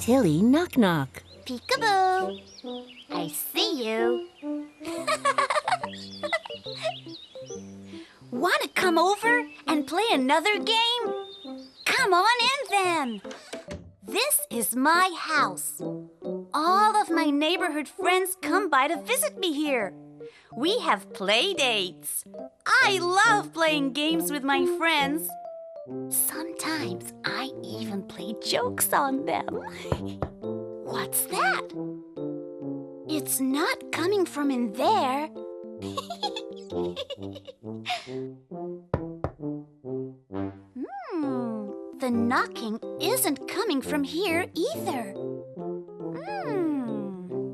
Tilly Knock Knock. Peekaboo. I see you. Want to come over and play another game? Come on in then. This is my house. All of my neighborhood friends come by to visit me here. We have play dates. I love playing games with my friends. Sometimes I even play jokes on them. What's that? It's not coming from in there. The knocking isn't coming from here either.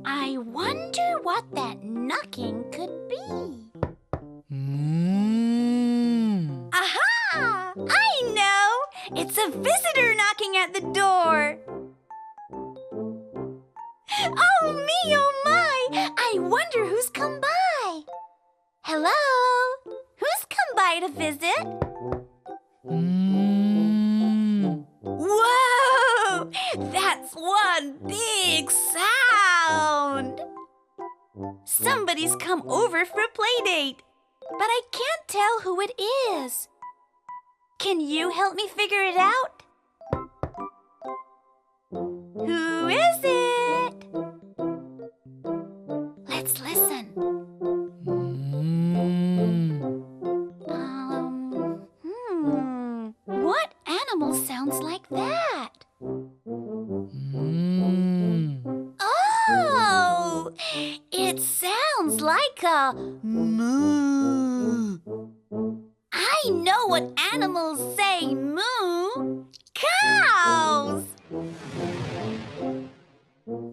I wonder what that knocking could be. Aha! I know! It's a visitor knocking at the door. Oh me, oh my! I wonder who's come by. Hello? Who's come by to visit? Whoa! That's one big sound! Somebody's come over for a play date, but I can't tell who it is. Can you help me figure it out? Who is it? Let's listen. What animal sounds like that? Oh! It sounds like a moo. I know what animals say moo. Cows!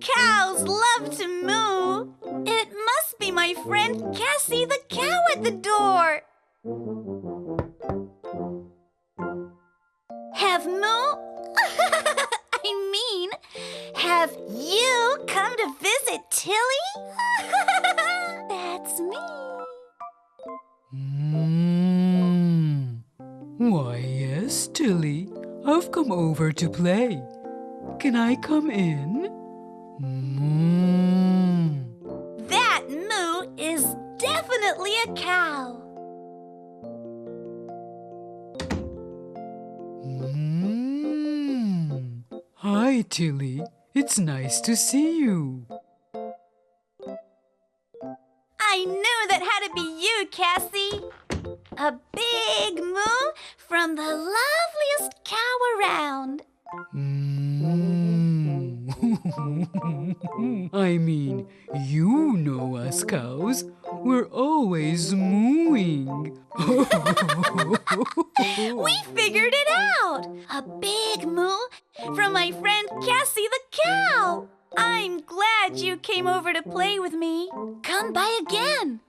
Cows love to moo. It must be my friend Cassie the cow at the door. Have moo? I mean, have you come to visit Tilly? That's me. Why, yes, Tilly. I've come over to play. Can I come in? That moo is definitely a cow. Hi, Tilly. It's nice to see you. I knew that had to be you, Cassie. A big moo from the loveliest cow around. I mean, you know us cows. We're always mooing. We figured it out. A big moo from my friend Cassie the cow. I'm glad you came over to play with me. Come by again.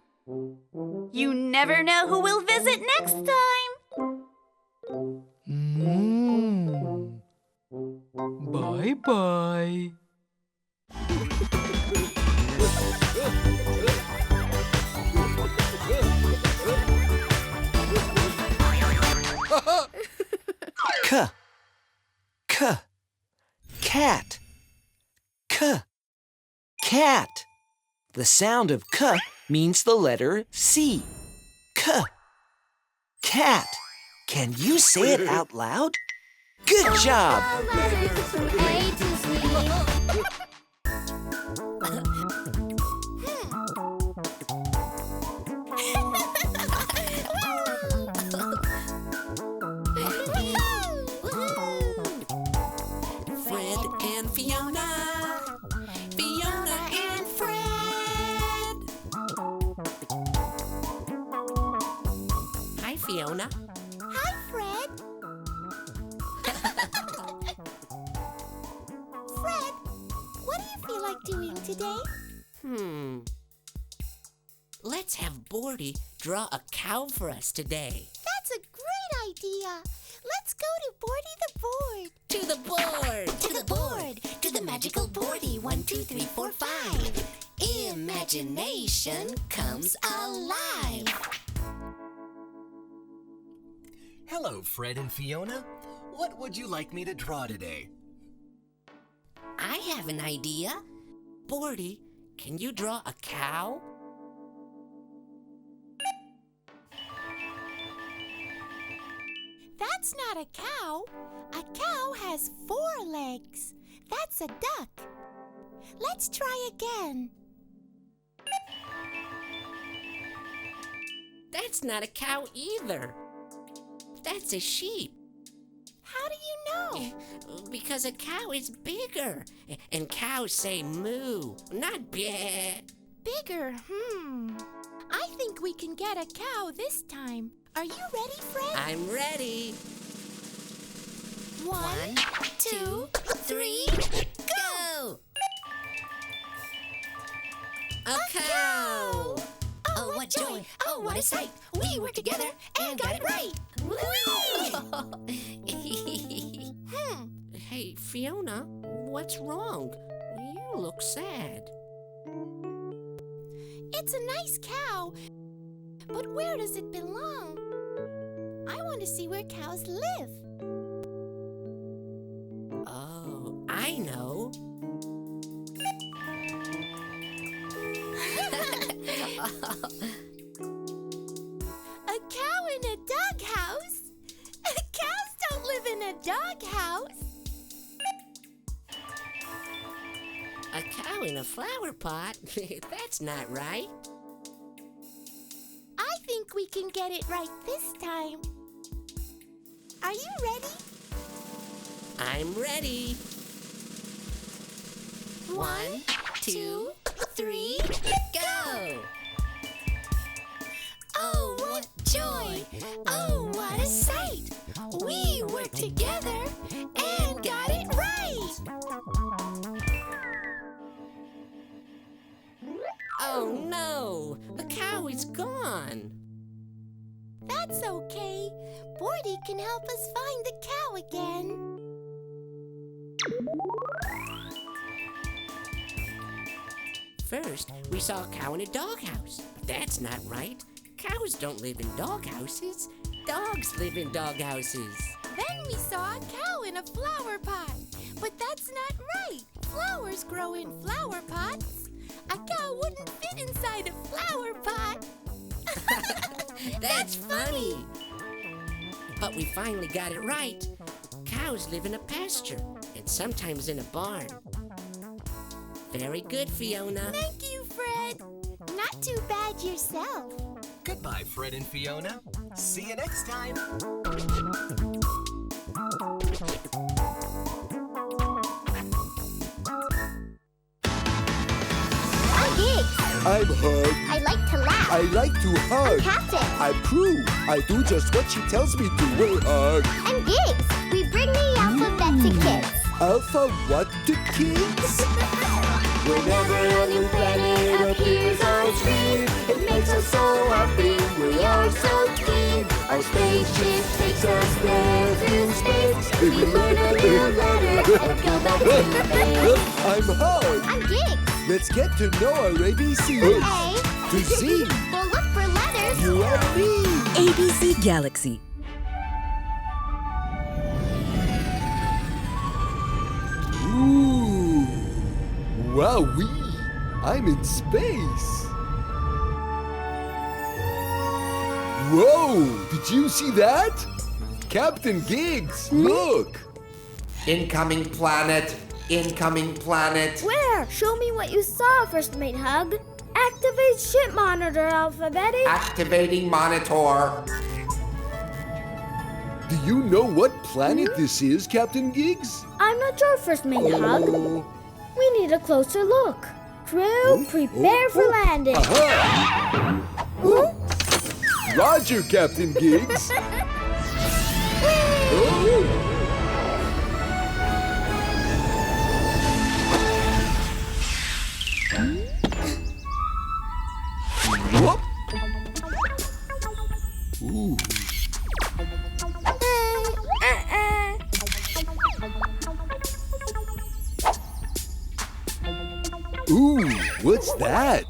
You never know who will visit next time. Bye-bye. Cat. Cat. The sound of k means the letter C. Cat. Can you say it out loud? Good job! Fred and Fiona. Fiona and Fred. Hi, Fiona. Hi, Fred. Fred, what do you feel like doing today? Let's have Bordy draw a cow for us today. That's a great idea. Let's go to Bordy the board. To the board! To the board. To the magical Bordy. 1, 2, 3, 4, 5. Imagination comes alive. Hello, Fred and Fiona. What would you like me to draw today? I have an idea. Bordy, can you draw a cow? That's not a cow. A cow has 4 legs. That's a duck. Let's try again. That's not a cow either. That's a sheep. How do you know? Because a cow is bigger. And cows say moo, not bleh. Bigger, I think we can get a cow this time. Are you ready, Fred? I'm ready. 1, 2, 3, go! A cow! Oh, what joy! Oh, what a sight! We were together and got it right! Hey, Fiona, what's wrong? You look sad. It's a nice cow, but where does it belong? I want to see where cows live. Oh, I know. A cow in a doghouse? Cows don't live in a doghouse. A cow in a flower pot? That's not right. I think we can get it right this time. Are you ready? I'm ready. 1, 2, 3, go! Oh, what joy! Oh, what a sight! We were together and got it right! Oh no, the cow is gone. That's okay. Bordy can help us find the cow again. First, we saw a cow in a doghouse. But that's not right. Cows don't live in doghouses. Dogs live in doghouses. Then we saw a cow in a flower pot. But that's not right. Flowers grow in flower pots. A cow wouldn't fit inside a flower pot. That's funny. But we finally got it right. Cows live in a pasture and sometimes in a barn. Very good, Fiona. Thank you, Fred. Not too bad yourself. Goodbye, Fred and Fiona. See you next time. I'm Giggs. I'm Hug. I like to laugh. I like to hug. Captain. I'm Prue. I do just what she tells me to. We'll hug. I'm Giggs. We bring the alphabet to kids. Alpha what to kids? Whenever a new planet appears on screen, it makes us so happy. We are so keen. Our spaceship takes us there to space. We learn a new letter and go back to base. I'm Hug. I'm Giggs. Let's get to know our ABCs. A To Z. We'll look for letters. You and me. ABC Galaxy. Ooh. Wowee. I'm in space. Whoa. Did you see that? Captain Giggs, look. Incoming planet. Incoming planet. Where? Show me what you saw, First Mate Hug. Activate ship monitor, Alphabetic. Activating monitor. Do you know what planet this is, Captain Giggs? I'm not sure, First Mate Hug. We need a closer look. Crew, prepare for landing. Aha! Roger, Captain Giggs. Oh. Whoop. Ooh. Ooh, what's that?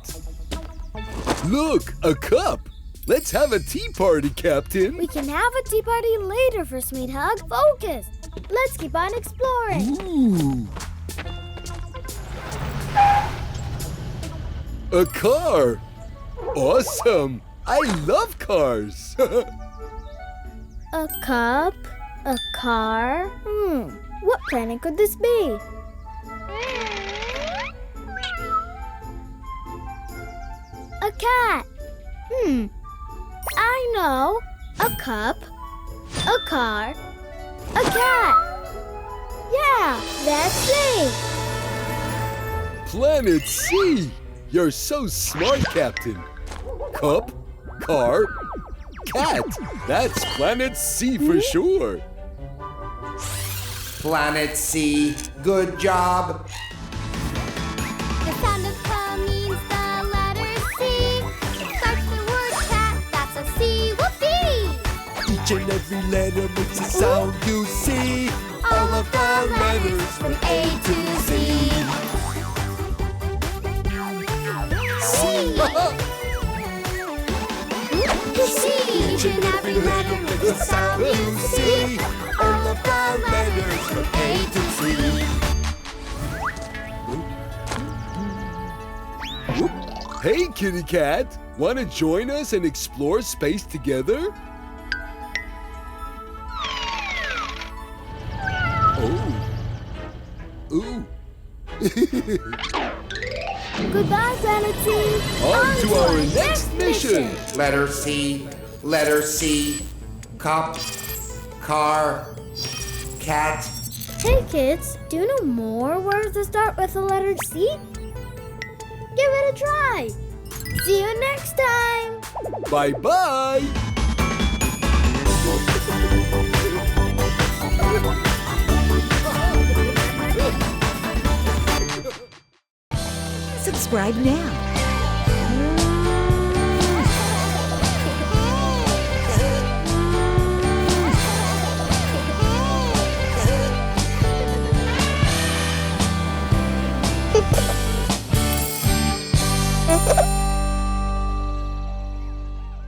Look, a cup. Let's have a tea party, Captain. We can have a tea party later, First Mate Hug. Focus. Let's keep on exploring. Ooh. A car! Awesome! I love cars! A cup? A car? What planet could this be? A cat. I know. A cup, a car, a cat. Yeah, that's it. Planet C! You're so smart, Captain. Cup, car, cat. That's Planet C for sure. Planet C, good job. The sound of K means the letter C. It starts the word cat, that's a C. Whoopee! Each and every letter makes a sound you see. All of the letters from A to Z. C. C. Each and every letter makes a sound you see. All of the letters from A to Z. Hey, kitty cat. Want to join us and explore space together? Oh. Ooh. Goodbye, Planet C. On to our next mission. Letter C, letter C. Cup, car, cat. Hey kids, do you know more words that start with the letter C? Give it a try. See you next time. Bye-bye. Subscribe now